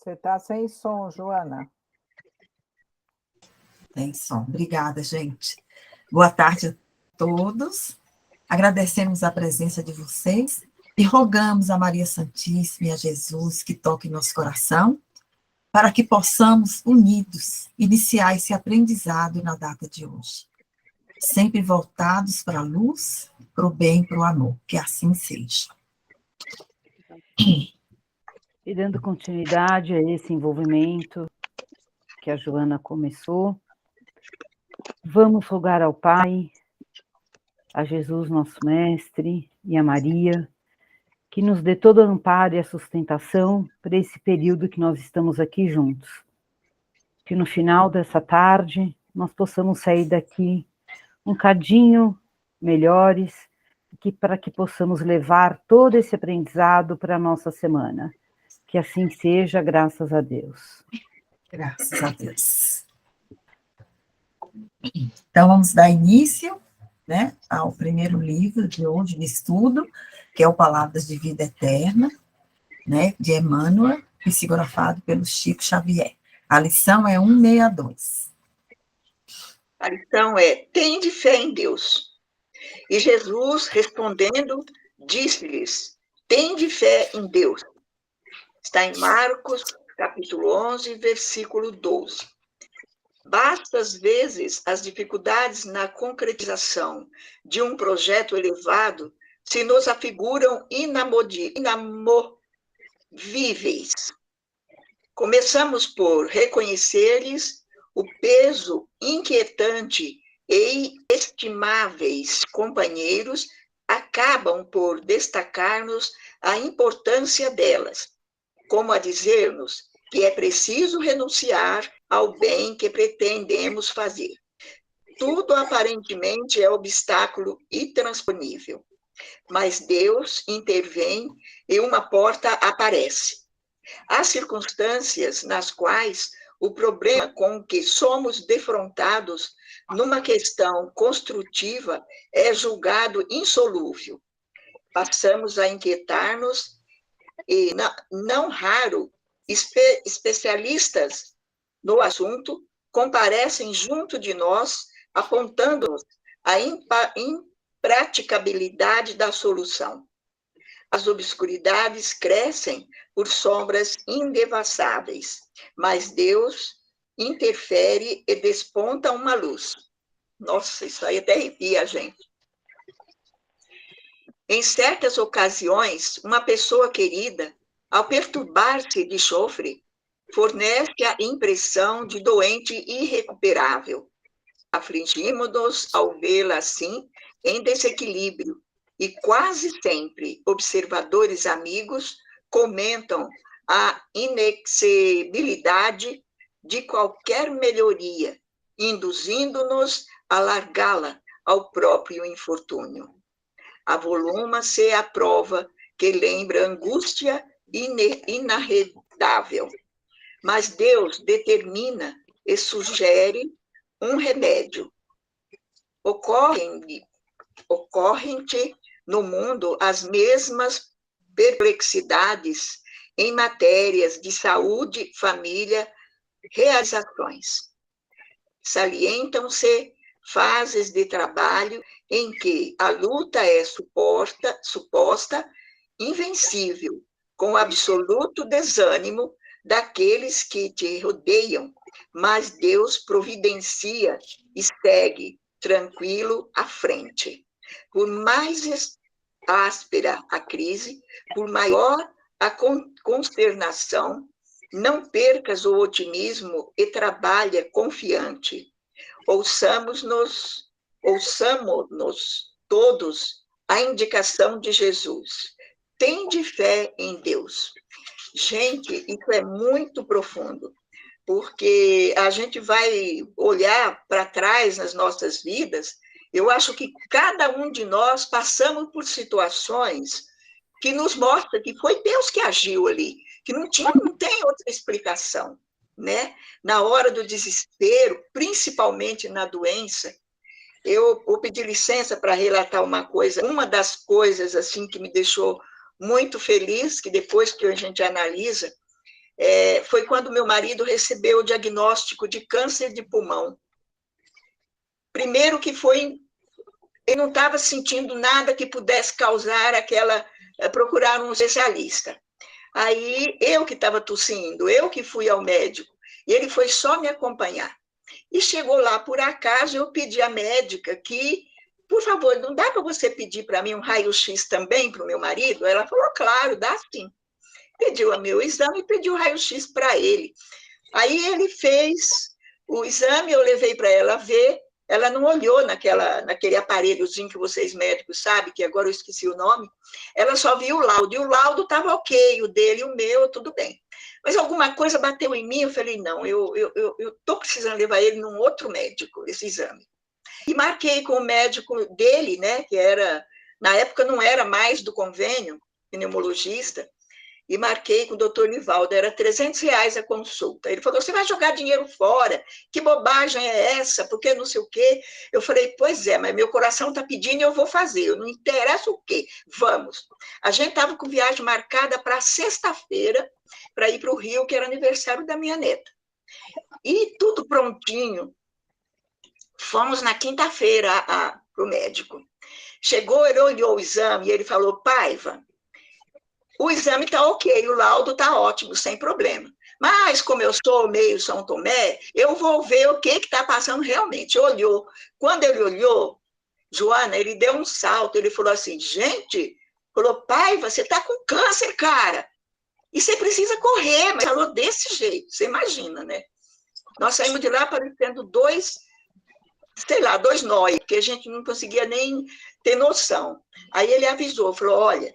Você está sem som, Joana. Tem som. Obrigada, gente. Boa tarde a todos. Agradecemos a presença de vocês e rogamos a Maria Santíssima e a Jesus que toque nosso coração para que possamos, unidos, iniciar esse aprendizado na data de hoje. Sempre voltados para a luz, para o bem, para o amor. Que assim seja. E dando continuidade a esse envolvimento que a Joana começou, vamos rogar ao Pai, a Jesus, nosso Mestre, e a Maria, que nos dê todo o amparo e a sustentação para esse período que nós estamos aqui juntos. Que no final dessa tarde nós possamos sair daqui um cadinho melhores, para que possamos levar todo esse aprendizado para a nossa semana. Que assim seja, graças a Deus. Graças a Deus. Então, vamos dar início, né, ao primeiro livro de hoje de estudo, que é o Palavras de Vida Eterna, né, de Emmanuel, psicografado pelo Chico Xavier. A lição é 162. A lição é: tende fé em Deus. E Jesus, respondendo, disse-lhes: tende fé em Deus. Está em Marcos, capítulo 11, versículo 12. Basta, às vezes, as dificuldades na concretização de um projeto elevado se nos afiguram inamovíveis. Começamos por reconhecer-lhes o peso inquietante e estimáveis companheiros acabam por destacar-nos a importância delas, como a dizer-nos que é preciso renunciar ao bem que pretendemos fazer. Tudo aparentemente é obstáculo intransponível, mas Deus intervém e uma porta aparece. Há circunstâncias nas quais o problema com que somos defrontados numa questão construtiva é julgado insolúvel. Passamos a inquietar-nos e, não raro, especialistas no assunto comparecem junto de nós, apontando-nos a impraticabilidade da solução. As obscuridades crescem por sombras indevassáveis, mas Deus interfere e desponta uma luz. Nossa, isso aí até arrepia a gente. Em certas ocasiões, uma pessoa querida, ao perturbar-se de chofre, fornece a impressão de doente irrecuperável. Afligimos-nos ao vê-la assim, em desequilíbrio, e quase sempre observadores amigos comentam a inexibilidade de qualquer melhoria, induzindo-nos a largá-la ao próprio infortúnio. Avoluma-se a prova que lembra angústia inarredável, mas Deus determina e sugere um remédio. Ocorrem-te no mundo as mesmas perplexidades em matérias de saúde, família, realizações. Salientam-se fases de trabalho em que a luta é suposta invencível, com absoluto desânimo daqueles que te rodeiam, mas Deus providencia e segue tranquilo à frente. Por mais áspera a crise, por maior a consternação, não percas o otimismo e trabalha confiante. Ouçamos-nos todos a indicação de Jesus. Tende fé em Deus. Gente, isso é muito profundo, porque a gente vai olhar para trás nas nossas vidas. Eu acho que cada um de nós passamos por situações que nos mostram que foi Deus que agiu ali, que não tem outra explicação, né? Na hora do desespero, principalmente na doença, eu vou pedir licença para relatar uma coisa. Uma das coisas assim que me deixou muito feliz, que depois que a gente analisa, foi quando meu marido recebeu o diagnóstico de câncer de pulmão. Primeiro que foi, ele não estava sentindo nada que pudesse causar procurar um especialista. Aí, eu que estava tossindo, eu que fui ao médico, e ele foi só me acompanhar. E chegou lá, por acaso, eu pedi à médica que, por favor, não dá para você pedir para mim um raio-x também para o meu marido? Ela falou, claro, dá sim. Pediu o meu exame e pediu o raio-x para ele. Aí ele fez o exame, eu levei para ela ver, ela não olhou naquele aparelhozinho que vocês médicos sabem, que agora eu esqueci o nome, ela só viu o laudo, e o laudo estava ok, o dele e o meu, tudo bem. Mas alguma coisa bateu em mim, eu falei, não, eu estou precisando levar ele num outro médico, esse exame. E marquei com o médico dele, né, que era, na época não era mais do convênio, pneumologista, e marquei com o doutor Nivaldo, era R$300 a consulta. Ele falou, você vai jogar dinheiro fora, que bobagem é essa, porque não sei o quê. Eu falei, pois é, mas meu coração está pedindo e eu vou fazer, não interessa o quê, vamos. A gente estava com viagem marcada para sexta-feira, para ir para o Rio, que era aniversário da minha neta. E tudo prontinho, fomos na quinta-feira para o médico. Chegou, ele olhou o exame e ele falou, Paiva, o exame está ok, o laudo está ótimo, sem problema. Mas, como eu sou meio São Tomé, eu vou ver o que está passando realmente. Olhou. Quando ele olhou, Joana, ele deu um salto, ele falou assim, gente, falou, Paiva, você está com câncer, cara. E você precisa correr, mas falou desse jeito, você imagina, né? Nós saímos de lá parecendo dois nós, porque a gente não conseguia nem ter noção. Aí ele avisou, falou, olha,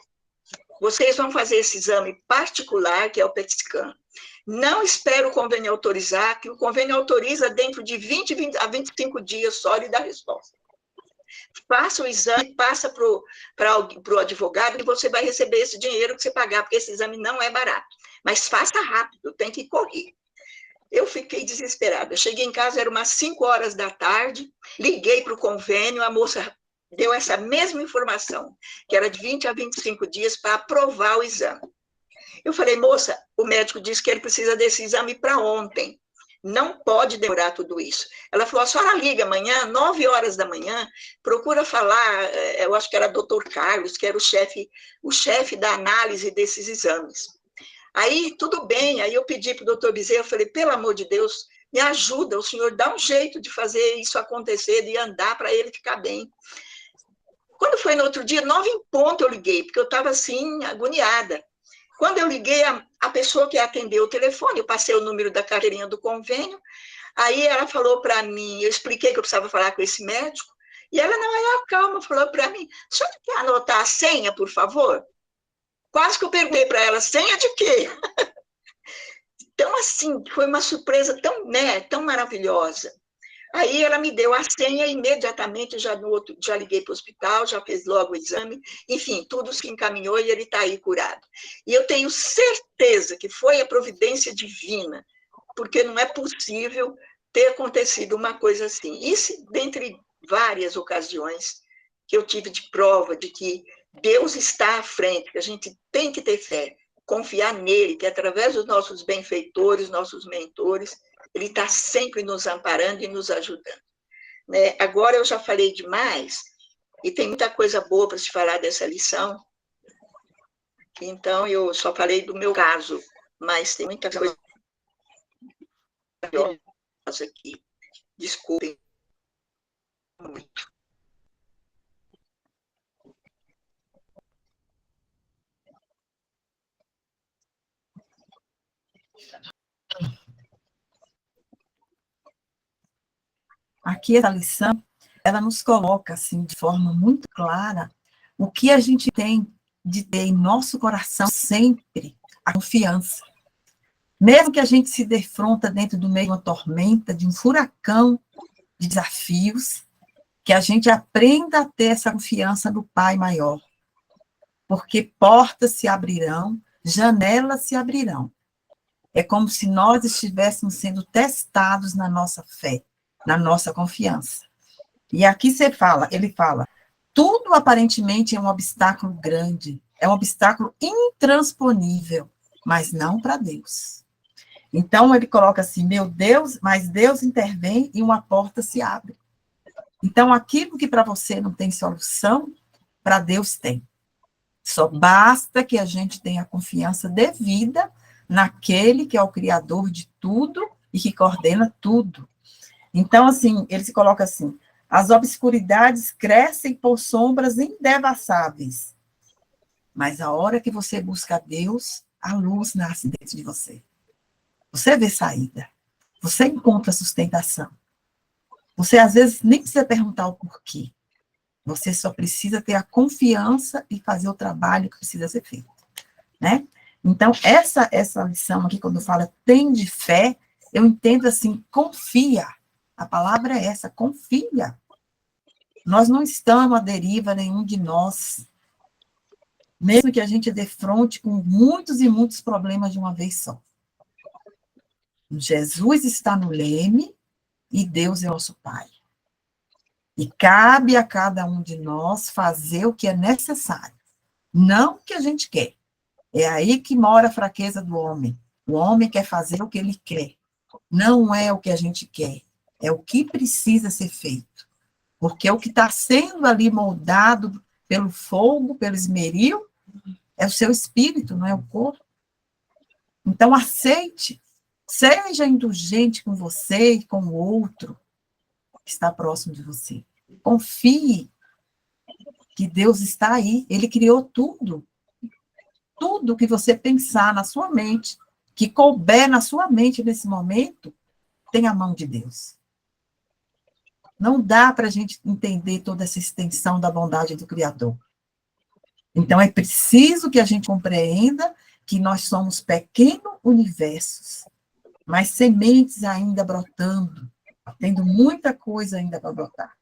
vocês vão fazer esse exame particular, que é o PET scan. Não espero o convênio autorizar, que o convênio autoriza dentro de 20 a 25 dias só e dá resposta. Faça o exame, passa para o advogado e você vai receber esse dinheiro que você pagar, porque esse exame não é barato. Mas faça rápido, tem que correr. Eu fiquei desesperada. Cheguei em casa, era umas 5 horas da tarde, liguei para o convênio, a moça deu essa mesma informação, que era de 20 a 25 dias para aprovar o exame. Eu falei, moça, o médico disse que ele precisa desse exame para ontem. Não pode demorar tudo isso. Ela falou, a senhora liga amanhã, 9 horas da manhã, procura falar, eu acho que era doutor Carlos, que era o chefe da análise desses exames. Aí, tudo bem, aí eu pedi para o doutor Bezerra, eu falei, pelo amor de Deus, me ajuda, o senhor dá um jeito de fazer isso acontecer, de andar para ele ficar bem. Quando foi no outro dia, 9 em ponto eu liguei, porque eu estava assim, agoniada. Quando eu liguei, a pessoa que atendeu o telefone, eu passei o número da carteirinha do convênio, aí ela falou para mim, eu expliquei que eu precisava falar com esse médico, e ela, não, ela calma, falou para mim, a senhora quer anotar a senha, por favor? Quase que eu perguntei para ela, senha de quê? Então, assim, foi uma surpresa tão, né, tão maravilhosa. Aí ela me deu a senha e imediatamente, já liguei para o hospital, já fez logo o exame, enfim, tudo se encaminhou e ele está aí curado. E eu tenho certeza que foi a providência divina, porque não é possível ter acontecido uma coisa assim. Isso, dentre várias ocasiões que eu tive de prova de que Deus está à frente, que a gente tem que ter fé, confiar nele, que através dos nossos benfeitores, nossos mentores, ele está sempre nos amparando e nos ajudando. Né? Agora eu já falei demais, e tem muita coisa boa para se falar dessa lição, então eu só falei do meu caso, mas tem muita coisa aqui. Desculpem muito. Aqui, essa lição, ela nos coloca, assim, de forma muito clara, o que a gente tem de ter em nosso coração sempre a confiança. Mesmo que a gente se defronta dentro do meio de uma tormenta, de um furacão de desafios, que a gente aprenda a ter essa confiança no Pai maior. Porque portas se abrirão, janelas se abrirão. É como se nós estivéssemos sendo testados na nossa fé, na nossa confiança. E aqui ele fala, tudo aparentemente é um obstáculo grande, é um obstáculo intransponível, mas não para Deus. Então, ele coloca assim, meu Deus, mas Deus intervém e uma porta se abre. Então, aquilo que para você não tem solução, para Deus tem. Só basta que a gente tenha confiança devida naquele que é o Criador de tudo e que coordena tudo. Então, assim, ele se coloca assim, as obscuridades crescem por sombras indevassáveis, mas a hora que você busca a Deus, a luz nasce dentro de você. Você vê saída, você encontra sustentação. Você, às vezes, nem precisa perguntar o porquê. Você só precisa ter a confiança e fazer o trabalho que precisa ser feito, né? Então, essa lição aqui, quando fala tem de fé, eu entendo assim, confia. A palavra é essa, confia. Nós não estamos à deriva, nenhum de nós. Mesmo que a gente dê fronte com muitos e muitos problemas de uma vez só. Jesus está no leme e Deus é nosso Pai. E cabe a cada um de nós fazer o que é necessário, não o que a gente quer. É aí que mora a fraqueza do homem. O homem quer fazer o que ele quer. Não é o que a gente quer, é o que precisa ser feito. Porque o que está sendo ali moldado pelo fogo, pelo esmeril, é o seu espírito, não é o corpo. Então, aceite, seja indulgente com você e com o outro que está próximo de você. Confie que Deus está aí, Ele criou tudo. Tudo que você pensar na sua mente, que couber na sua mente nesse momento, tem a mão de Deus. Não dá para a gente entender toda essa extensão da bondade do Criador. Então, é preciso que a gente compreenda que nós somos pequenos universos, mas sementes ainda brotando, tendo muita coisa ainda para brotar.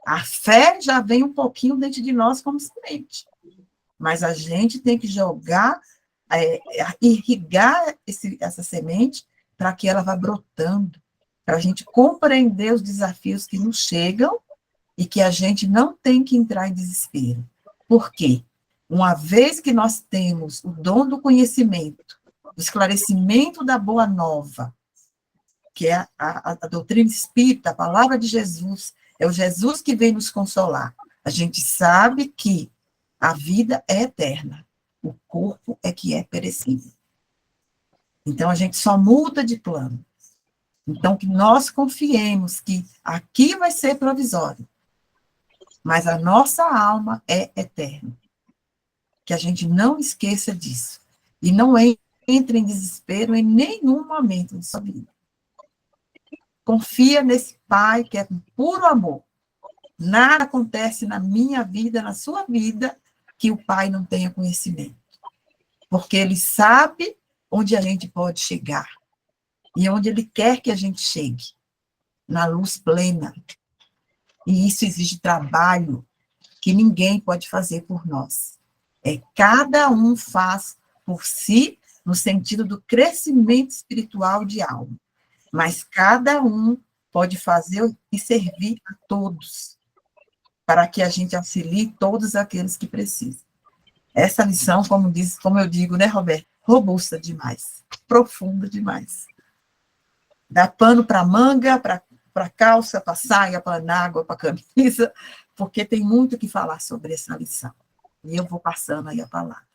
A fé já vem um pouquinho dentro de nós como semente, mas a gente tem que jogar, irrigar essa semente para que ela vá brotando, para a gente compreender os desafios que nos chegam e que a gente não tem que entrar em desespero. Por quê? Uma vez que nós temos o dom do conhecimento, o esclarecimento da boa nova, que é a doutrina espírita, a palavra de Jesus, é o Jesus que vem nos consolar. A gente sabe que a vida é eterna, o corpo é que é perecível. Então, a gente só muda de plano. Então, que nós confiemos que aqui vai ser provisório, mas a nossa alma é eterna. Que a gente não esqueça disso. E não entre em desespero em nenhum momento de sua vida. Confia nesse Pai que é puro amor. Nada acontece na minha vida, na sua vida, que o Pai não tenha conhecimento. Porque Ele sabe onde a gente pode chegar. E onde Ele quer que a gente chegue. Na luz plena. E isso exige trabalho que ninguém pode fazer por nós. Cada um faz por si, no sentido do crescimento espiritual de alma. Mas cada um pode fazer e servir a todos, para que a gente auxilie todos aqueles que precisam. Essa lição, como eu digo, né, Roberto? Robusta demais, profunda demais. Dá pano para manga, para calça, para saia, para água, para camisa, porque tem muito o que falar sobre essa lição. E eu vou passando aí a palavra.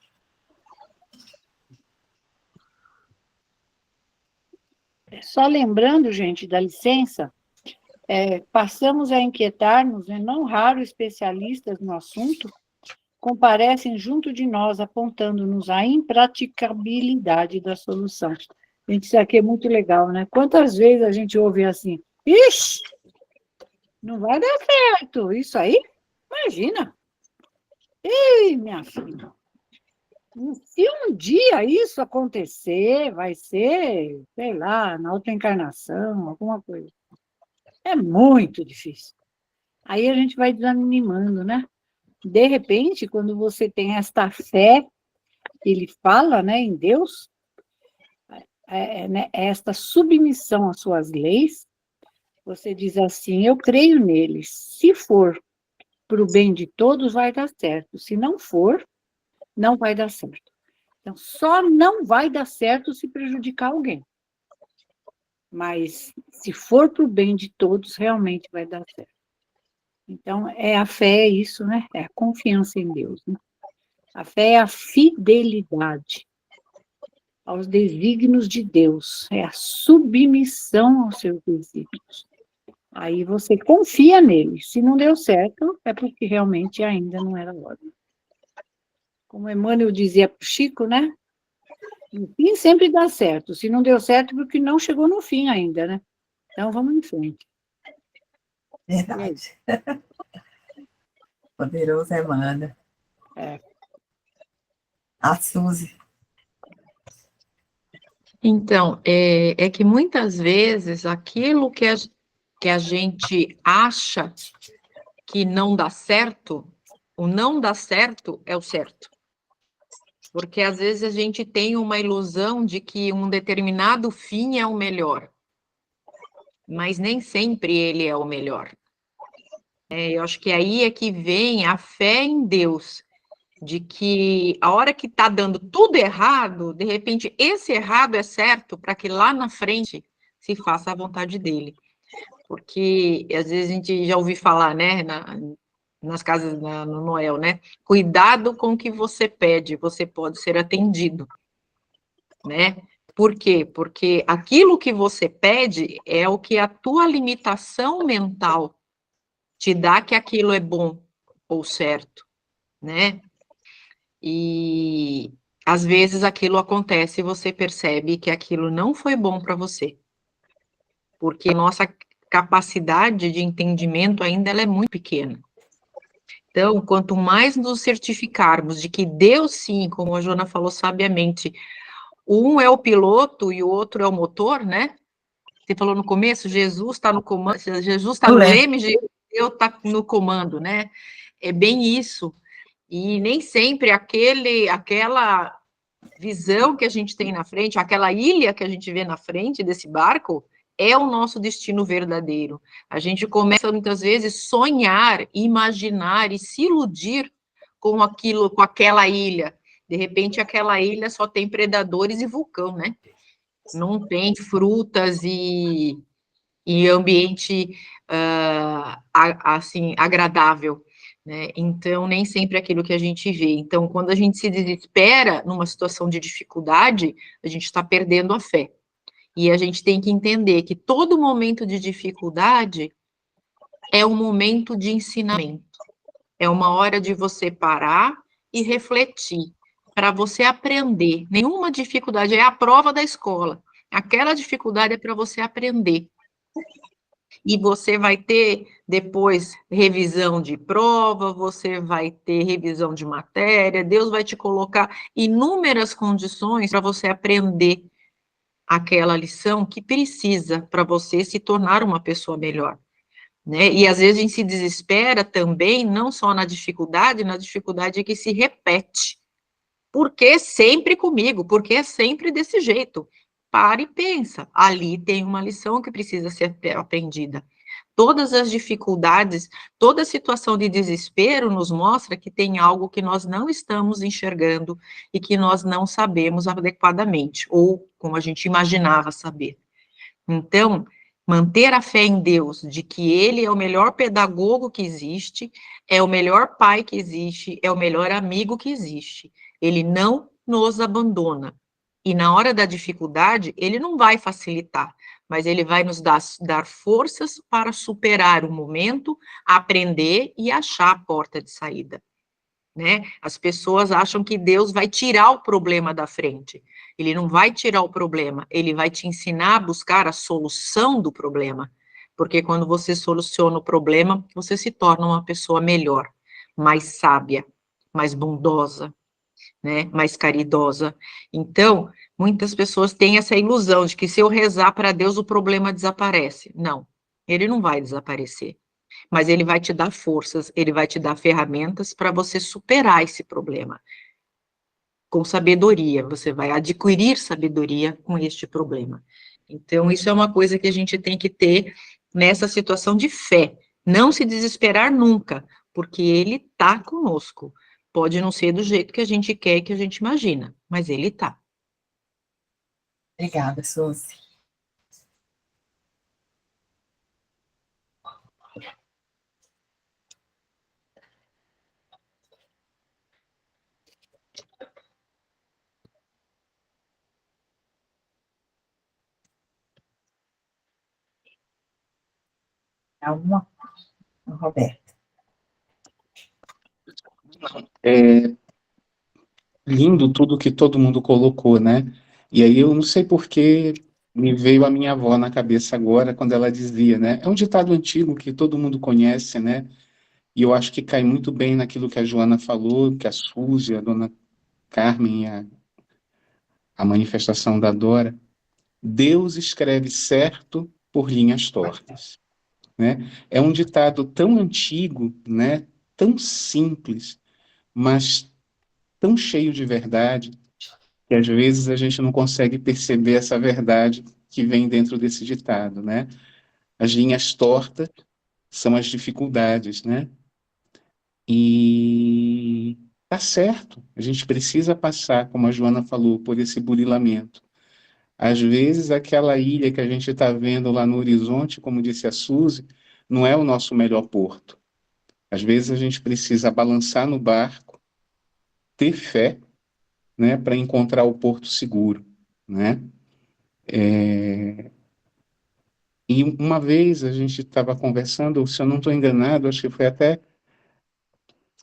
Só lembrando, gente, dá licença, passamos a inquietar-nos, e não raro especialistas no assunto comparecem junto de nós, apontando-nos a impraticabilidade da solução. Gente, isso aqui é muito legal, né? Quantas vezes a gente ouve assim, ixi, não vai dar certo, isso aí? Imagina. Ei, minha filha, se um dia isso acontecer, vai ser, sei lá, na outra encarnação, alguma coisa. É muito difícil. Aí a gente vai desanimando, né? De repente, quando você tem esta fé, ele fala, né, em Deus, né, esta submissão às suas leis, você diz assim, eu creio neles. Se for para o bem de todos, vai dar certo. Se não for, não vai dar certo. Então, só não vai dar certo se prejudicar alguém. mas se for para o bem de todos, realmente vai dar certo. Então, a fé é isso, né? É a confiança em Deus, né? A fé é a fidelidade aos desígnios de Deus, é a submissão aos seus desígnios. Aí você confia nele. Se não deu certo, é porque realmente ainda não era hora. Como Emmanuel dizia para o Chico, né? No fim sempre dá certo. Se não deu certo, porque não chegou no fim ainda, né? Então vamos em frente. Verdade. Poderoso Emmanuel. É. A Suzy. Então, é que muitas vezes aquilo que a gente acha que não dá certo, o não dá certo é o certo. Porque às vezes a gente tem uma ilusão de que um determinado fim é o melhor, mas nem sempre ele é o melhor. Eu acho que aí é que vem a fé em Deus, de que a hora que está dando tudo errado, de repente esse errado é certo para que lá na frente se faça a vontade dele. Porque às vezes a gente já ouviu falar, né, nas casas no Noel, né? Cuidado com o que você pede, você pode ser atendido, né? Por quê? Porque aquilo que você pede é o que a tua limitação mental te dá que aquilo é bom ou certo, né? E às vezes aquilo acontece e você percebe que aquilo não foi bom para você. Porque nossa capacidade de entendimento ainda ela é muito pequena. Então, quanto mais nos certificarmos de que Deus, sim, como a Joana falou sabiamente, um é o piloto e o outro é o motor, né? Você falou no começo, Jesus está no comando, Jesus está no leme, Deus está no comando, né? É bem isso. E nem sempre aquela visão que a gente tem na frente, aquela ilha que a gente vê na frente desse barco, é o nosso destino verdadeiro. A gente começa muitas vezes sonhar, imaginar e se iludir com aquilo, com aquela ilha. De repente, aquela ilha só tem predadores e vulcão, né? Não tem frutas e ambiente assim agradável, né? Então nem sempre é aquilo que a gente vê. Então, quando a gente se desespera numa situação de dificuldade, a gente está perdendo a fé. E a gente tem que entender que todo momento de dificuldade é um momento de ensinamento. É uma hora de você parar e refletir, para você aprender. Nenhuma dificuldade é a prova da escola. Aquela dificuldade é para você aprender. E você vai ter depois revisão de prova, você vai ter revisão de matéria, Deus vai te colocar inúmeras condições para você aprender aquela lição que precisa para você se tornar uma pessoa melhor, né? E às vezes a gente se desespera também, não só na dificuldade que se repete. Por que sempre comigo? Porque é sempre desse jeito. Para e pensa, ali tem uma lição que precisa ser aprendida. Todas as dificuldades, toda situação de desespero nos mostra que tem algo que nós não estamos enxergando e que nós não sabemos adequadamente, ou como a gente imaginava saber. Então, manter a fé em Deus, de que Ele é o melhor pedagogo que existe, é o melhor pai que existe, é o melhor amigo que existe. Ele não nos abandona. E na hora da dificuldade, Ele não vai facilitar, mas Ele vai nos dar forças para superar o momento, aprender e achar a porta de saída. Né? As pessoas acham que Deus vai tirar o problema da frente. Ele não vai tirar o problema, ele vai te ensinar a buscar a solução do problema. Porque quando você soluciona o problema, você se torna uma pessoa melhor, mais sábia, mais bondosa, né? Mais caridosa. Então, muitas pessoas têm essa ilusão de que se eu rezar para Deus, o problema desaparece. Não, ele não vai desaparecer. Mas ele vai te dar forças, ele vai te dar ferramentas para você superar esse problema. Com sabedoria, você vai adquirir sabedoria com este problema. Então, isso é uma coisa que a gente tem que ter nessa situação de fé. Não se desesperar nunca, porque ele está conosco. Pode não ser do jeito que a gente quer, que a gente imagina, mas ele está. Obrigada, Suzy. Alguma, Roberto? É lindo tudo que todo mundo colocou, né? E aí eu não sei por que me veio a minha avó na cabeça agora, quando ela dizia, né? É um ditado antigo que todo mundo conhece, né? E eu acho que cai muito bem naquilo que a Joana falou, que a Suzy, a dona Carmen, a manifestação da Dora. Deus escreve certo por linhas tortas, né? É um ditado tão antigo, né? Tão simples, mas tão cheio de verdade, que às vezes a gente não consegue perceber essa verdade que vem dentro desse ditado, né? As linhas tortas são as dificuldades, né? E tá certo, a gente precisa passar, como a Joana falou, por esse burilamento. Às vezes, aquela ilha que a gente está vendo lá no horizonte, como disse a Suzy, não é o nosso melhor porto. Às vezes, a gente precisa balançar no barco, ter fé, né, para encontrar o porto seguro, né? E uma vez a gente estava conversando, se eu não estou enganado, acho que foi até,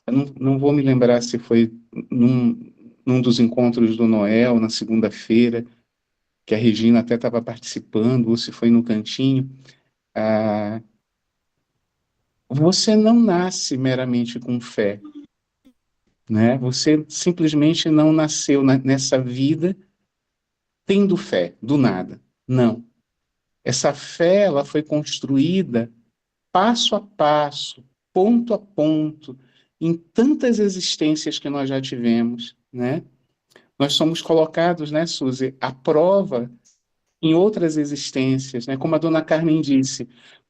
eu não vou me lembrar se foi num dos encontros do Noel, na segunda-feira, que a Regina até estava participando, ou se foi no cantinho. Você não nasce meramente com fé, né? Você simplesmente não nasceu nessa vida tendo fé, do nada. Não. Essa fé, ela foi construída passo a passo, ponto a ponto, em tantas existências que nós já tivemos, né? Nós somos colocados, né, Suzy, à prova em outras existências, né? Como a dona Carmen disse,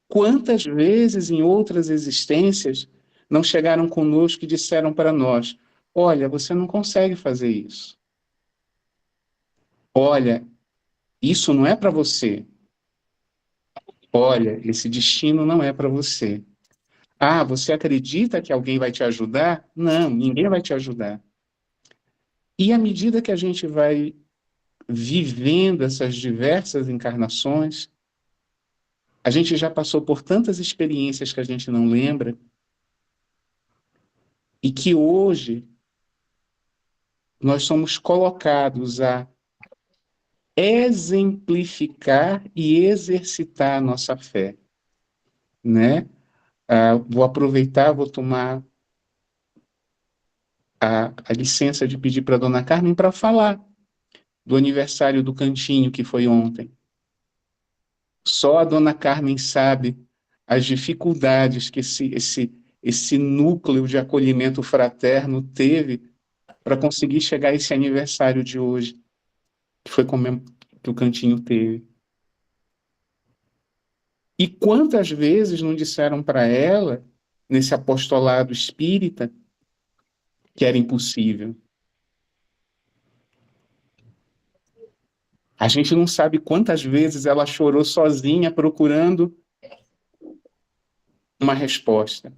quantas vezes em outras existências não chegaram conosco e disseram para nós: olha, você não consegue fazer isso. Olha, isso não é para você. Olha, esse destino não é para você. Ah, você acredita que alguém vai te ajudar? Não, ninguém vai te ajudar. E à medida que a gente vai vivendo essas diversas encarnações, a gente já passou por tantas experiências que a gente não lembra, e que hoje nós somos colocados a exemplificar e exercitar a nossa fé, né? Vou aproveitar, vou tomar a licença de pedir para a dona Carmen para falar do aniversário do Cantinho, que foi ontem. Só a dona Carmen sabe as dificuldades que esse núcleo de acolhimento fraterno teve para conseguir chegar a esse aniversário de hoje, que foi que o Cantinho teve. E quantas vezes não disseram para ela, nesse apostolado espírita, que era impossível? A gente não sabe quantas vezes ela chorou sozinha procurando uma resposta.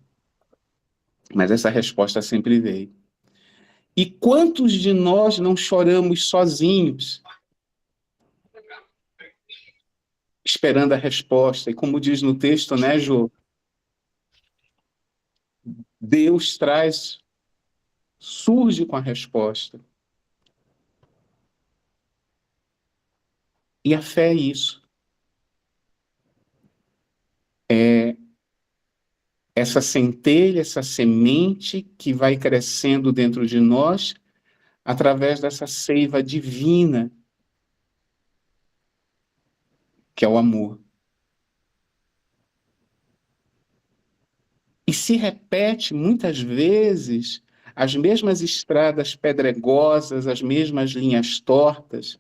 Mas essa resposta sempre veio. E quantos de nós não choramos sozinhos, esperando a resposta? E como diz no texto, né, Jô? Deus surge com a resposta. E a fé é isso. É essa centelha, essa semente que vai crescendo dentro de nós através dessa seiva divina, que é o amor. E se repete muitas vezes as mesmas estradas pedregosas, as mesmas linhas tortas,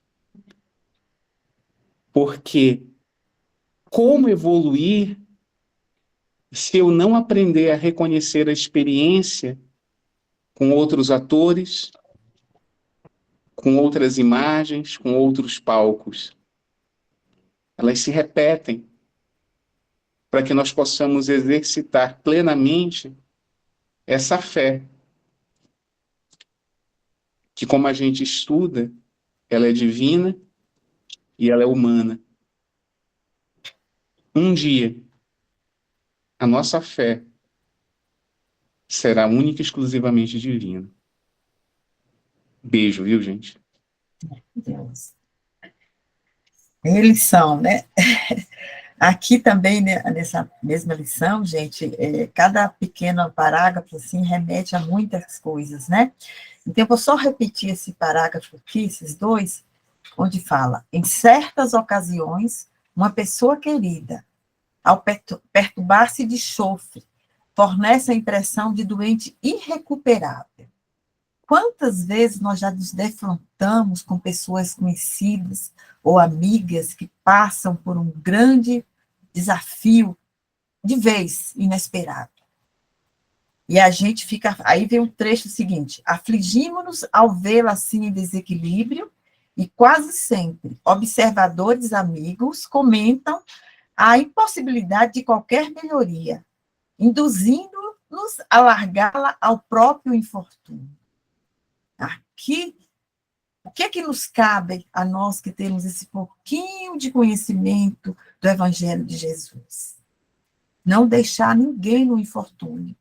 porque como evoluir se eu não aprender a reconhecer a experiência com outros atores, com outras imagens, com outros palcos? Elas se repetem para que nós possamos exercitar plenamente essa fé, que, como a gente estuda, ela é divina e ela é humana. Um dia, a nossa fé será única e exclusivamente divina. Beijo, viu, gente? Deus. Eles são, né? Aqui também, né, nessa mesma lição, gente, cada pequeno parágrafo, assim, remete a muitas coisas, né? Então, eu vou só repetir esse parágrafo aqui, esses dois, onde fala, em certas ocasiões, uma pessoa querida, ao perturbar-se de chofre, fornece a impressão de doente irrecuperável. Quantas vezes nós já nos defrontamos com pessoas conhecidas ou amigas que passam por um grande desafio, de vez, inesperado. E a gente fica... Aí vem o trecho seguinte, afligimos-nos ao vê-la assim em desequilíbrio, e quase sempre observadores amigos comentam a impossibilidade de qualquer melhoria, induzindo-nos a largá-la ao próprio infortúnio. Aqui, o que é que nos cabe a nós que temos esse pouquinho de conhecimento do Evangelho de Jesus? Não deixar ninguém no infortúnio.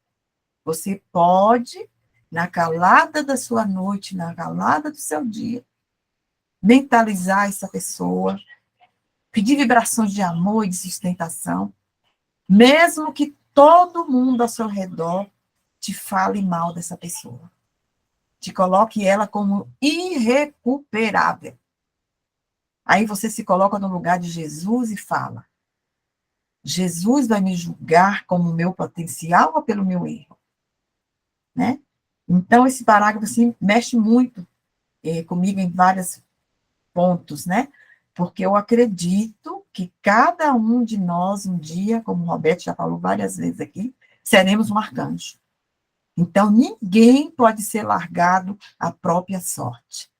Você pode, na calada da sua noite, na calada do seu dia, mentalizar essa pessoa, pedir vibrações de amor e de sustentação, mesmo que todo mundo ao seu redor te fale mal dessa pessoa. Te coloque ela como irrecuperável. Aí você se coloca no lugar de Jesus e fala, Jesus vai me julgar como meu potencial ou pelo meu erro? Né? Então, esse parágrafo assim, mexe muito comigo em vários pontos, né? Porque eu acredito que cada um de nós, um dia, como o Roberto já falou várias vezes aqui, seremos um arcanjo. Então, ninguém pode ser largado à própria sorte.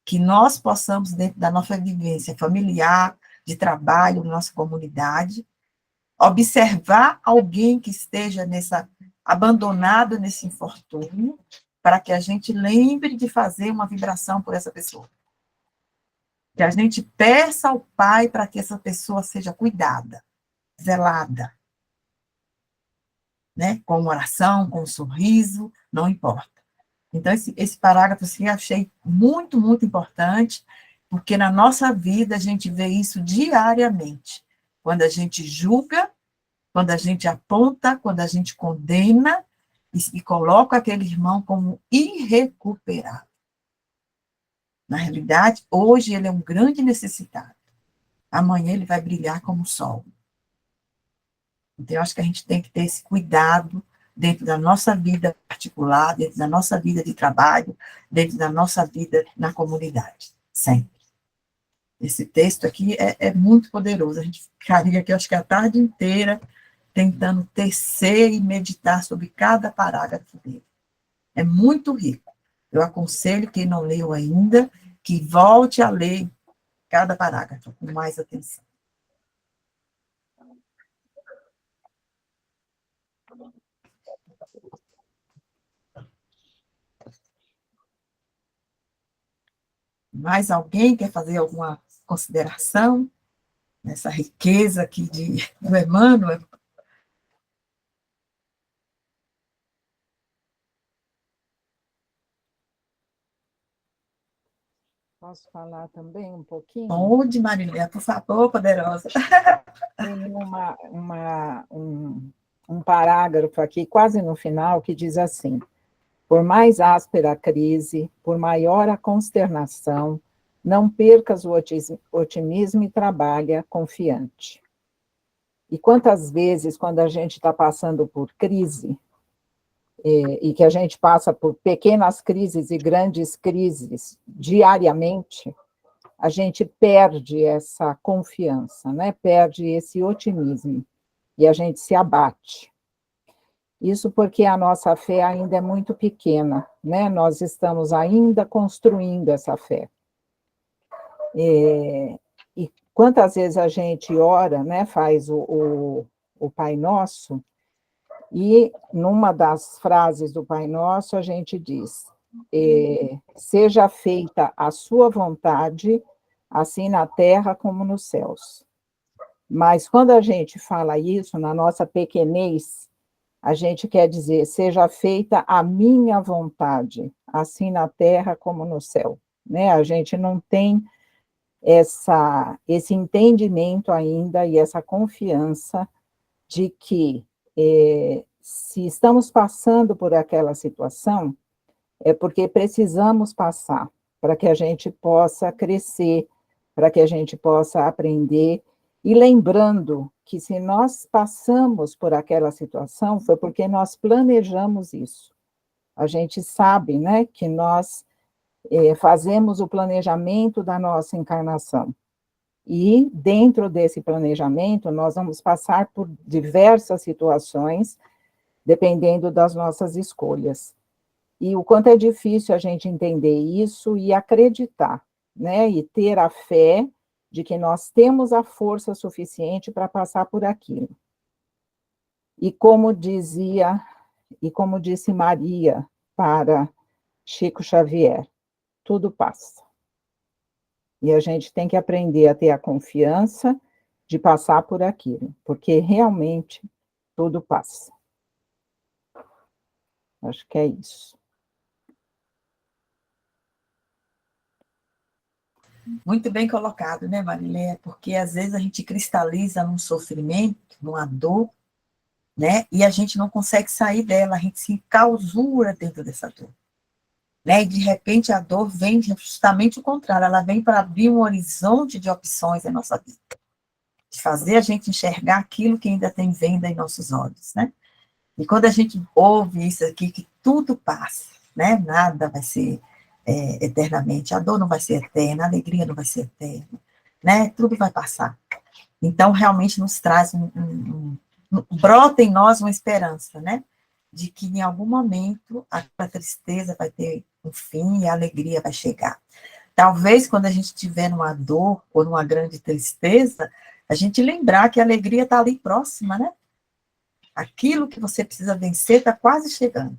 Que nós possamos, dentro da nossa vivência familiar, de trabalho, nossa comunidade, observar alguém que esteja abandonado nesse infortúnio, para que a gente lembre de fazer uma vibração por essa pessoa. Que a gente peça ao Pai para que essa pessoa seja cuidada, zelada, né? Com oração, com um sorriso, não importa. Então, esse parágrafo, assim, eu achei muito, muito importante, porque na nossa vida a gente vê isso diariamente. Quando a gente julga, quando a gente aponta, quando a gente condena e coloca aquele irmão como irrecuperável. Na realidade, hoje ele é um grande necessitado. Amanhã ele vai brilhar como o sol. Então, eu acho que a gente tem que ter esse cuidado dentro da nossa vida particular, dentro da nossa vida de trabalho, dentro da nossa vida na comunidade, sempre. Esse texto aqui é muito poderoso. A gente ficaria aqui, acho que a tarde inteira, tentando tecer e meditar sobre cada parágrafo dele. É muito rico. Eu aconselho quem não leu ainda, que volte a ler cada parágrafo com mais atenção. Mais alguém quer fazer alguma consideração nessa riqueza aqui do Emmanuel? Posso falar também um pouquinho? Pode, Marília, por favor, poderosa. Tem um parágrafo aqui, quase no final, que diz assim, por mais áspera a crise, por maior a consternação, não percas o otimismo e trabalha confiante. E quantas vezes, quando a gente está passando por crise, e que a gente passa por pequenas crises e grandes crises diariamente, a gente perde essa confiança, né? Perde esse otimismo, e a gente se abate. Isso porque a nossa fé ainda é muito pequena, né? Nós estamos ainda construindo essa fé. E quantas vezes a gente ora, né? Faz o Pai Nosso, e numa das frases do Pai Nosso a gente diz, seja feita a sua vontade, assim na terra como nos céus. Mas quando a gente fala isso, na nossa pequenez, a gente quer dizer, seja feita a minha vontade, assim na terra como no céu, né? A gente não tem esse entendimento ainda e essa confiança de que se estamos passando por aquela situação, é porque precisamos passar, para que a gente possa crescer, para que a gente possa aprender, e lembrando que se nós passamos por aquela situação, foi porque nós planejamos isso. A gente sabe, né, que nós fazemos o planejamento da nossa encarnação. E, dentro desse planejamento, nós vamos passar por diversas situações, dependendo das nossas escolhas. E o quanto é difícil a gente entender isso e acreditar, né? E ter a fé de que nós temos a força suficiente para passar por aquilo. E como disse Maria para Chico Xavier, tudo passa. E a gente tem que aprender a ter a confiança de passar por aquilo, porque realmente tudo passa. Acho que é isso. Muito bem colocado, né, Marilé? Porque às vezes a gente cristaliza num sofrimento, numa dor, né? E a gente não consegue sair dela, a gente se enclausura dentro dessa dor. Né? E de repente a dor vem justamente o contrário, ela vem para abrir um horizonte de opções na nossa vida, de fazer a gente enxergar aquilo que ainda tem venda em nossos olhos, né? E quando a gente ouve isso aqui, que tudo passa, né? Nada vai ser eternamente, a dor não vai ser eterna, a alegria não vai ser eterna, né? Tudo vai passar. Então, realmente nos traz brota em nós uma esperança, né? De que em algum momento a tristeza vai ter um fim e a alegria vai chegar. Talvez quando a gente estiver numa dor ou numa grande tristeza, a gente lembrar que a alegria está ali próxima, né? Aquilo que você precisa vencer está quase chegando.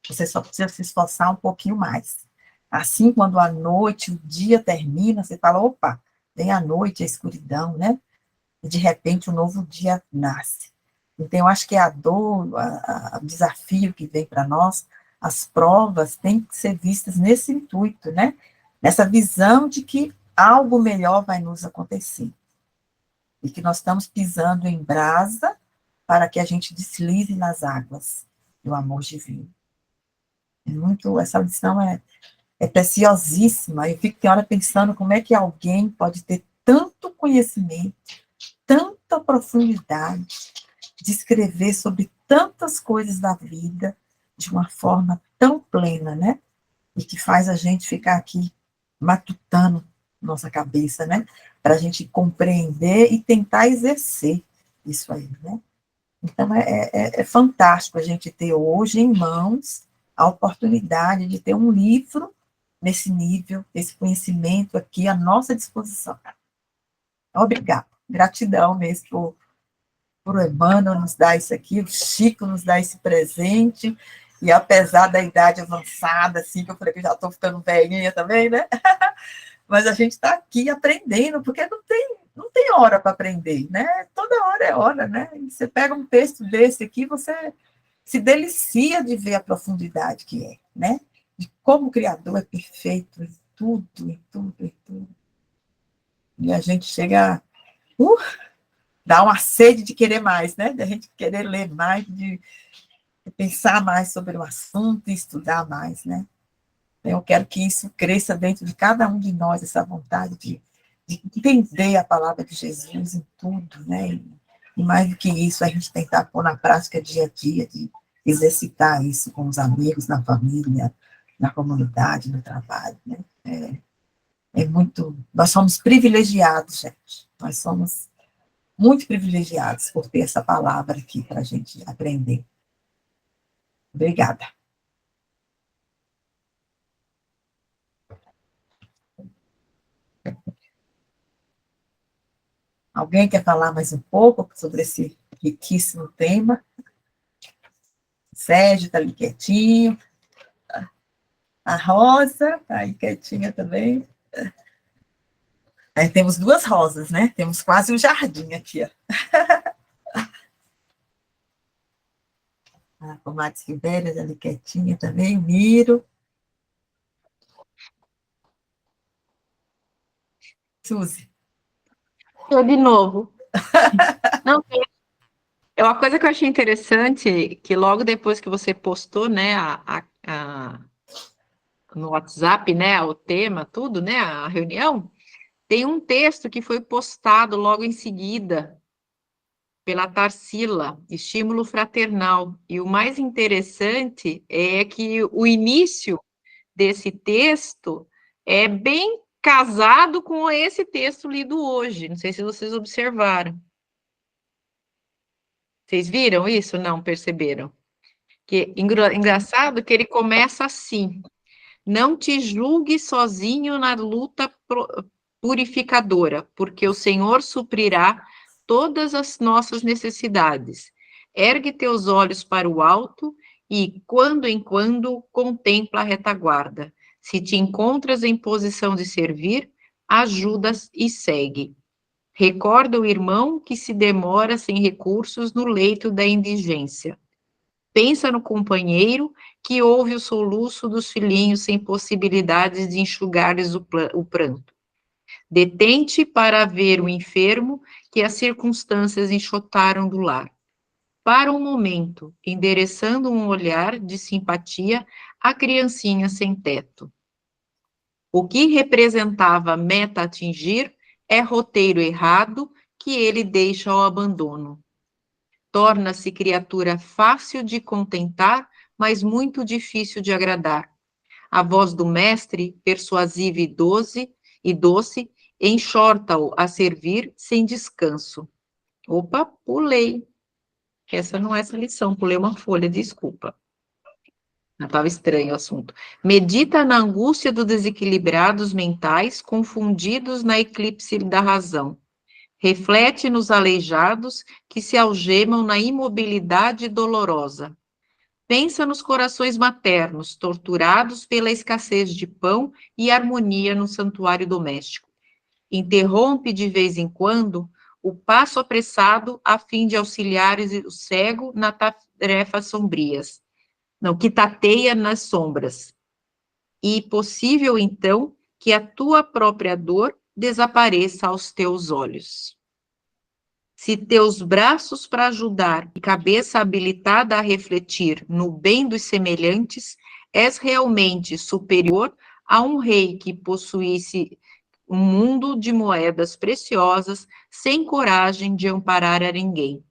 Você só precisa se esforçar um pouquinho mais. Assim, quando a noite, o dia termina, você fala, opa, vem a noite, a escuridão, né? E de repente um novo dia nasce. Então, eu acho que a dor, o desafio que vem para nós, as provas têm que ser vistas nesse intuito, né? Nessa visão de que algo melhor vai nos acontecer. E que nós estamos pisando em brasa para que a gente deslize nas águas do amor divino. Essa lição é preciosíssima. Eu fico tem hora pensando como é que alguém pode ter tanto conhecimento, tanta profundidade, de escrever sobre tantas coisas da vida de uma forma tão plena, né? E que faz a gente ficar aqui matutando nossa cabeça, né? Para a gente compreender e tentar exercer isso aí, né? Então, é fantástico a gente ter hoje em mãos a oportunidade de ter um livro nesse nível, esse conhecimento aqui à nossa disposição. Obrigada. Gratidão mesmo por Emmanuel nos dar isso aqui, o Chico nos dar esse presente, e apesar da idade avançada, assim, que eu falei que eu já estou ficando velhinha também, né? Mas a gente está aqui aprendendo, porque não tem hora para aprender, né? Toda hora é hora, né? E você pega um texto desse aqui, você se delicia de ver a profundidade que é, né? De como o Criador é perfeito em tudo, em tudo, em tudo. E a gente chega dá uma sede de querer mais, né? De a gente querer ler mais, de pensar mais sobre o assunto e estudar mais, né? Eu quero que isso cresça dentro de cada um de nós, essa vontade de entender a palavra de Jesus em tudo, né? E mais do que isso, a gente tentar pôr na prática dia a dia, de exercitar isso com os amigos, na família, na comunidade, no trabalho, né? Nós somos privilegiados, gente. Nós somos muito privilegiados por ter essa palavra aqui para a gente aprender. Obrigada. Alguém quer falar mais um pouco sobre esse riquíssimo tema? Sérgio está ali quietinho. A Rosa está aí quietinha também. Temos duas rosas, né? Temos quase um jardim aqui, ó. A comadre Silvéria, ali quietinha também, o Miro. Suzy. Eu de novo. Não, é uma coisa que eu achei interessante, que logo depois que você postou, né, no WhatsApp, né, o tema, tudo, né, a reunião, tem um texto que foi postado logo em seguida pela Tarsila, Estímulo Fraternal. E o mais interessante é que o início desse texto é bem casado com esse texto lido hoje. Não sei se vocês observaram. Vocês viram isso? Não perceberam? Que engraçado que ele começa assim: não te julgue sozinho na luta purificadora, porque o Senhor suprirá todas as nossas necessidades. Ergue teus olhos para o alto e, quando em quando, contempla a retaguarda. Se te encontras em posição de servir, ajudas e segue. Recorda o irmão que se demora sem recursos no leito da indigência. Pensa no companheiro que ouve o soluço dos filhinhos sem possibilidades de enxugar-lhes o pranto. Detente para ver o enfermo que as circunstâncias enxotaram do lar. Para um momento, endereçando um olhar de simpatia à criancinha sem teto. O que representava a meta a atingir é roteiro errado que ele deixa ao abandono. Torna-se criatura fácil de contentar, mas muito difícil de agradar. A voz do mestre, persuasiva e doce, enxorta-o a servir sem descanso. Opa, pulei. Essa não é essa lição, pulei uma folha, desculpa. Estava estranho o assunto. Medita na angústia dos desequilibrados mentais, confundidos na eclipse da razão. Reflete nos aleijados que se algemam na imobilidade dolorosa. Pensa nos corações maternos, torturados pela escassez de pão e harmonia no santuário doméstico. Interrompe de vez em quando o passo apressado a fim de auxiliar o cego nas tarefas sombrias, não, que tateia nas sombras. E possível, então, que a tua própria dor desapareça aos teus olhos. Se teus braços para ajudar e cabeça habilitada a refletir no bem dos semelhantes, és realmente superior a um rei que possuísse um mundo de moedas preciosas, sem coragem de amparar a ninguém.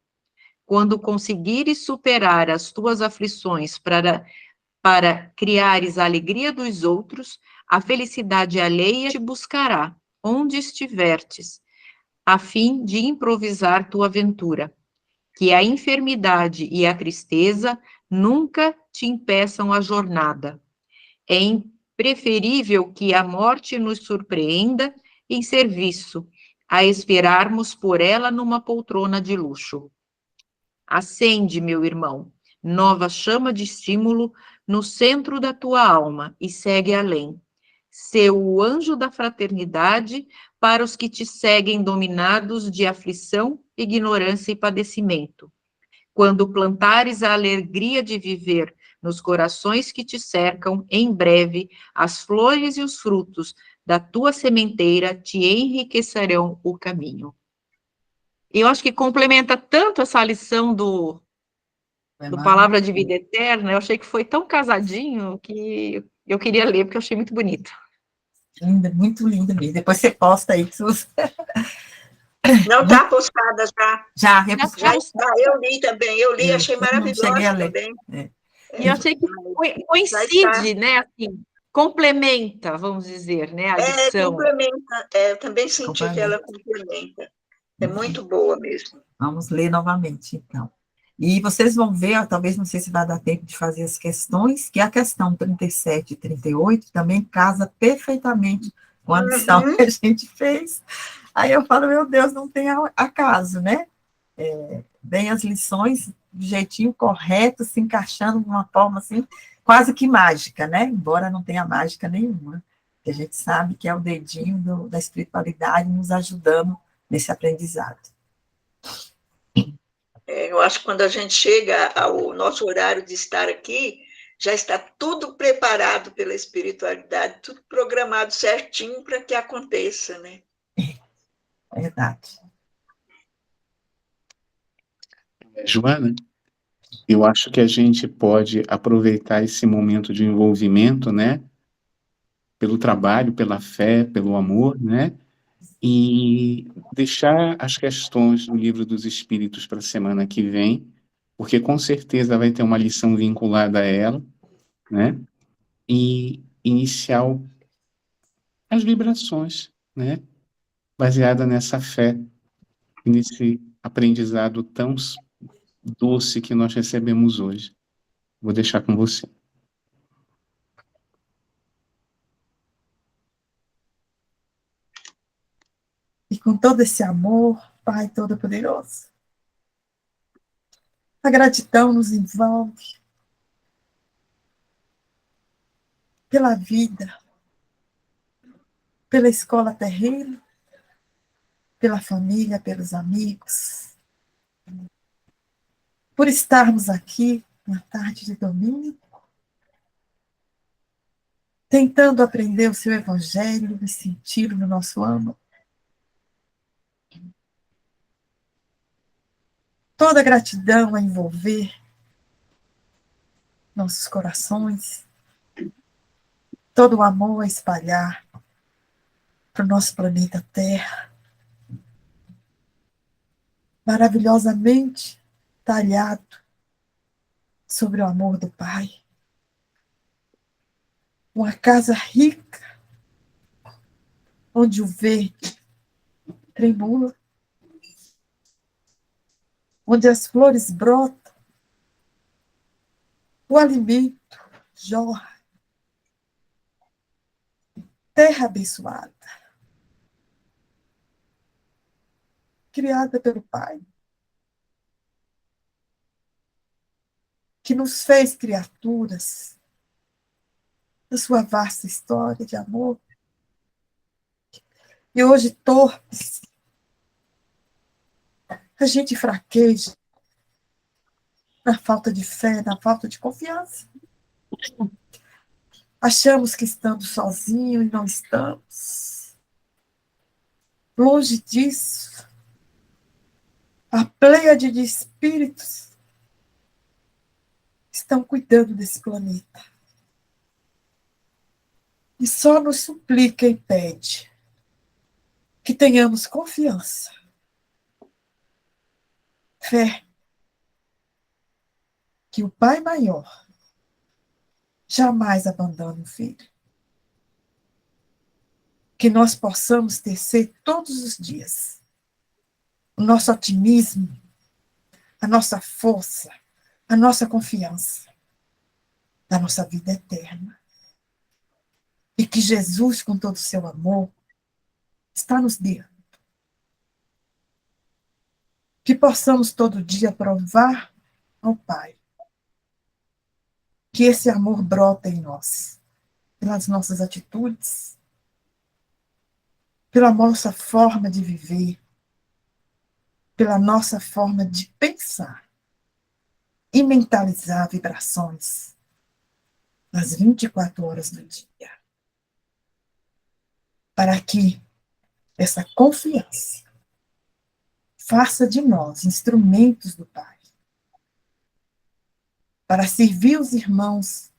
Quando conseguires superar as tuas aflições para criares a alegria dos outros, a felicidade alheia te buscará, onde estivertes, a fim de improvisar tua aventura. Que a enfermidade e a tristeza nunca te impeçam a jornada. É preferível que a morte nos surpreenda em serviço, a esperarmos por ela numa poltrona de luxo. Acende, meu irmão, nova chama de estímulo no centro da tua alma e segue além. Sê o anjo da fraternidade para os que te seguem dominados de aflição, ignorância e padecimento. Quando plantares a alegria de viver nos corações que te cercam, em breve, as flores e os frutos da tua sementeira te enriquecerão o caminho. Eu acho que complementa tanto essa lição do Palavra de Vida Eterna, eu achei que foi tão casadinho que eu queria ler, porque eu achei muito bonito. Linda, muito linda mesmo. Depois você posta aí, Suzy. Não está postada já. Já está. Eu li também, achei maravilhosa também. E eu achei que coincide, né, assim, complementa, vamos dizer, né, a lição. Complementa, também senti que ela complementa. É muito boa mesmo. Vamos ler novamente, então. E vocês vão ver, talvez não sei se vai dar tempo de fazer as questões, que a questão 37 e 38 também casa perfeitamente com a lição que a gente fez. Aí eu falo, meu Deus, não tem acaso, né? Vem as lições do jeitinho correto, se encaixando de uma forma assim, quase que mágica, né? Embora não tenha mágica nenhuma. que a gente sabe que é o dedinho da espiritualidade nos ajudando nesse aprendizado. Eu acho que quando a gente chega ao nosso horário de estar aqui, já está tudo preparado pela espiritualidade, tudo programado certinho para que aconteça, né? Verdade. Joana, eu acho que a gente pode aproveitar esse momento de envolvimento, né? Pelo trabalho, pela fé, pelo amor, né? E deixar as questões do Livro dos Espíritos para a semana que vem, porque com certeza vai ter uma lição vinculada a ela, né? E iniciar as vibrações, né? Baseada nessa fé, nesse aprendizado tão doce que nós recebemos hoje. Vou deixar com você. E com todo esse amor, Pai Todo-Poderoso, a gratidão nos envolve pela vida, pela escola terrena, pela família, pelos amigos, por estarmos aqui na tarde de domingo, tentando aprender o seu evangelho e senti-lo no nosso âmago. Toda a gratidão a envolver nossos corações, todo o amor a espalhar para o nosso planeta Terra, maravilhosamente talhado sobre o amor do Pai. Uma casa rica, onde o verde tremula, onde as flores brotam, o alimento jorra. Terra abençoada, criada pelo Pai, que nos fez criaturas da sua vasta história de amor, e hoje torpes, a gente fraqueja na falta de fé, na falta de confiança. Achamos que estamos sozinhos e não estamos. Longe disso, a pleiade de espíritos estão cuidando desse planeta. E só nos suplica e pede que tenhamos confiança, fé, que o Pai Maior jamais abandone o filho. Que nós possamos tecer todos os dias o nosso otimismo, a nossa força, a nossa confiança da nossa vida eterna. E que Jesus, com todo o seu amor, está nos guiando. Que possamos todo dia provar ao Pai que esse amor brota em nós, pelas nossas atitudes, pela nossa forma de viver, pela nossa forma de pensar e mentalizar vibrações nas 24 horas do dia. Para que essa confiança faça de nós instrumentos do Pai, para servir os irmãos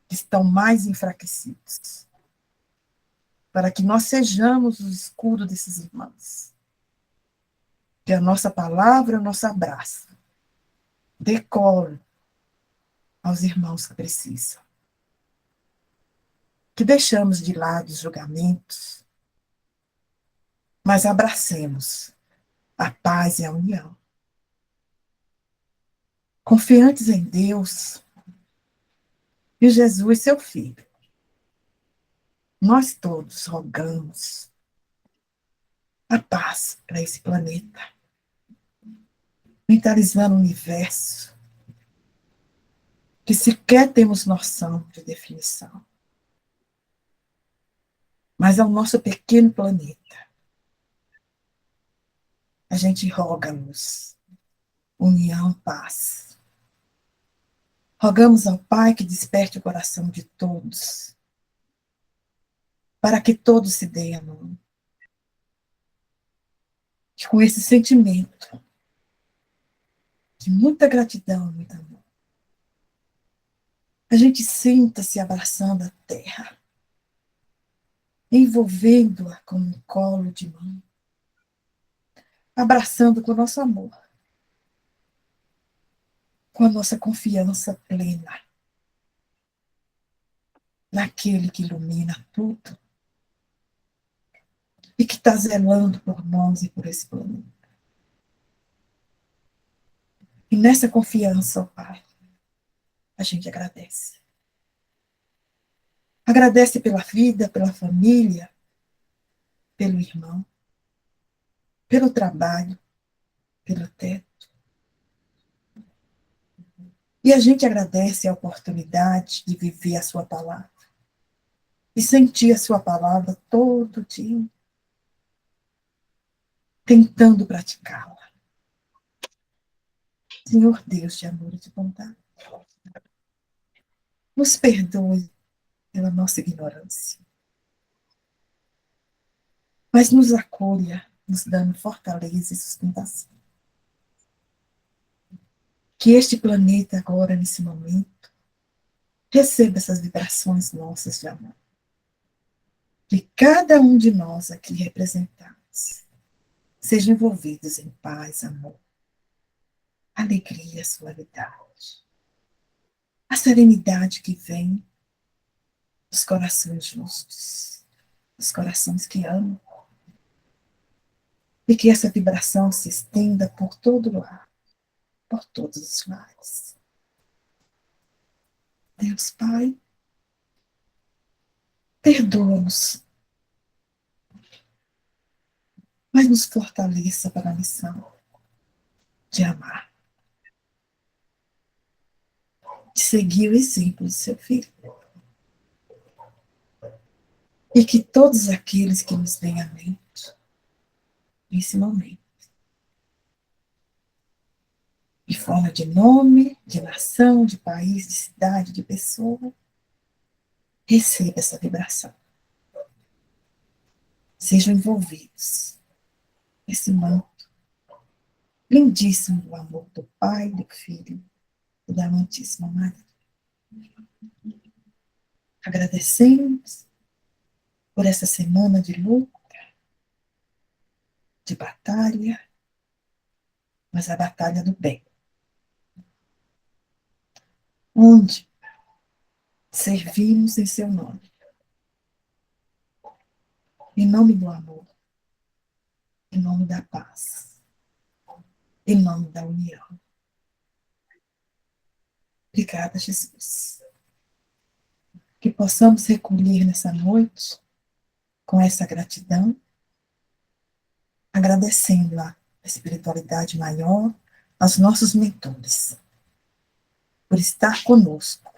que estão mais enfraquecidos, para que nós sejamos o escudo desses irmãos. Que a nossa palavra, o nosso abraço, decore aos irmãos que precisam. Que deixamos de lado os julgamentos, mas abracemos a paz e a união. Confiantes em Deus e Jesus, seu Filho, nós todos rogamos a paz para esse planeta, mentalizando o universo, que sequer temos noção de definição. mas ao nosso pequeno planeta. A gente roga-nos união, paz. Rogamos ao Pai que desperte o coração de todos, para que todos se deem a mão. E com esse sentimento de muita gratidão, muito amor, a gente sinta-se abraçando a terra, envolvendo-a com um colo de mão, abraçando com o nosso amor, com a nossa confiança plena naquele que ilumina tudo e que está zelando por nós e por esse planeta. E nessa confiança, ó Pai, a gente agradece. Agradece pela vida, pela família, pelo irmão, pelo trabalho, pelo teto. E a gente agradece a oportunidade de viver a sua palavra e sentir a sua palavra todo dia, tentando praticá-la. Senhor Deus de amor e de bondade, nos perdoe pela nossa ignorância, mas nos acolha, nos dando fortaleza e sustentação. Que este planeta agora, nesse momento, receba essas vibrações nossas de amor. Que cada um de nós aqui representados sejam envolvidos em paz, amor, alegria, suavidade. A serenidade que vem dos corações justos, dos corações que amam. E que essa vibração se estenda por todo o lar, por todos os lares. Deus Pai, perdoa-nos, mas nos fortaleça para a missão de amar, de seguir o exemplo do seu Filho. E que todos aqueles que nos vêm à mente, nesse momento, de forma de nome, de nação, de país, de cidade, de pessoa, receba essa vibração. Sejam envolvidos nesse manto lindíssimo do amor do Pai, do Filho e da amantíssima Maria. Agradecemos por essa semana de luta, de batalha, mas a batalha do bem. Onde servimos em seu nome. Em nome do amor. Em nome da paz. Em nome da união. Obrigada, Jesus. Que possamos recolher nessa noite com essa gratidão, agradecendo a espiritualidade maior, aos nossos mentores, por estar conosco,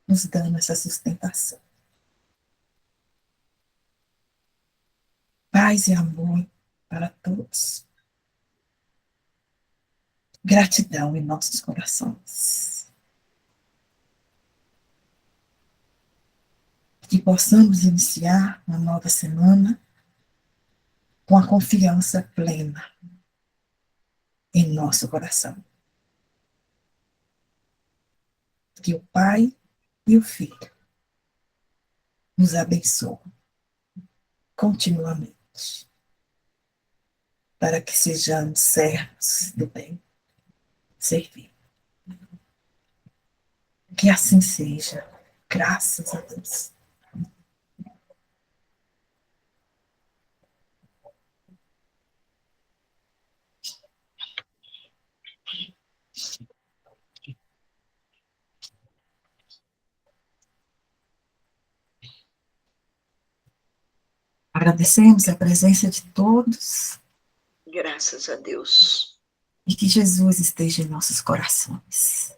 nos dando essa sustentação. Paz e amor para todos. Gratidão em nossos corações. Que possamos iniciar uma nova semana com a confiança plena em nosso coração. Que o Pai e o Filho nos abençoem continuamente, para que sejamos servos do bem, servir. Que assim seja, graças a Deus. Agradecemos a presença de todos. Graças a Deus. E que Jesus esteja em nossos corações.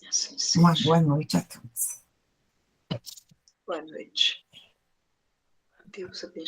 Assim seja. Uma boa noite a todos. Boa noite. Deus abençoe.